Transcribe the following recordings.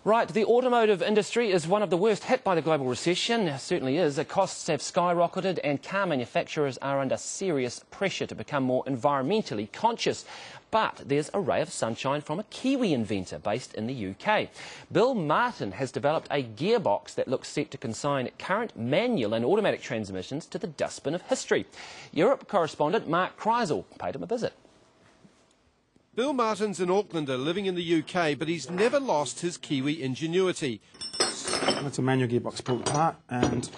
Right, the automotive industry is one of the worst hit by the global recession. It certainly is. The costs have skyrocketed and car manufacturers are under serious pressure to become more environmentally conscious. But there's a ray of sunshine from a Kiwi inventor based in the UK. Bill Martin has developed a gearbox that looks set to consign current manual and automatic transmissions to the dustbin of history. Europe correspondent Mark Kreisel paid him a visit. Bill Martin's an Aucklander living in the UK, but he's never lost his Kiwi ingenuity. That's a manual gearbox pulled apart, and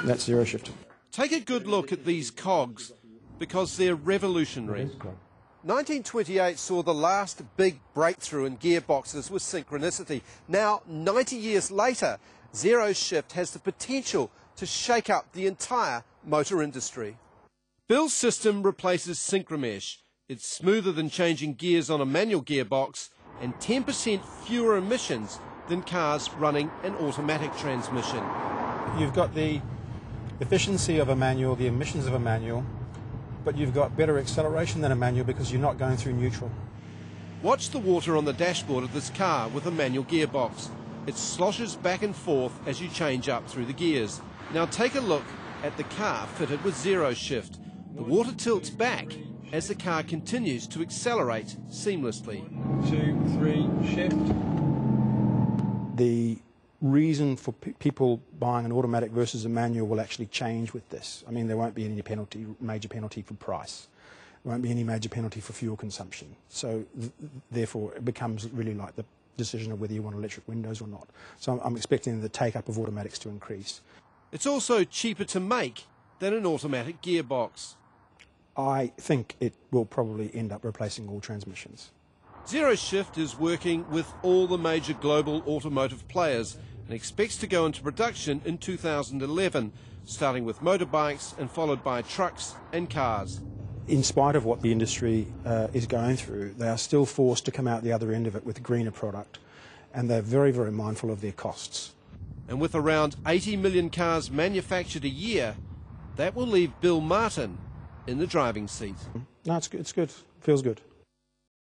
that's zero shift. Take a good look at these cogs, because they're revolutionary. 1928 saw the last big breakthrough in gearboxes with synchronicity. Now, 90 years later, zero shift has the potential to shake up the entire motor industry. Bill's system replaces synchromesh. It's smoother than changing gears on a manual gearbox and 10% fewer emissions than cars running an automatic transmission. You've got the efficiency of a manual, the emissions of a manual, but you've got better acceleration than a manual because you're not going through neutral. Watch the water on the dashboard of this car with a manual gearbox. It sloshes back and forth as you change up through the gears. Now take a look at the car fitted with zero shift. The water tilts back as the car continues to accelerate seamlessly. 2, 3, shift. The reason for people buying an automatic versus a manual will actually change with this. I mean, there won't be any penalty, major penalty for price. There won't be any major penalty for fuel consumption. So therefore, it becomes really like the decision of whether you want electric windows or not. So I'm expecting the take-up of automatics to increase. It's also cheaper to make than an automatic gearbox. I think it will probably end up replacing all transmissions. Zero Shift is working with all the major global automotive players and expects to go into production in 2011, starting with motorbikes and followed by trucks and cars. In spite of what the industry is going through, they are still forced to come out the other end of it with a greener product, and they're very, very mindful of their costs. And with around 80 million cars manufactured a year, that will leave Bill Martin in the driving seat. No, it's good. Feels good.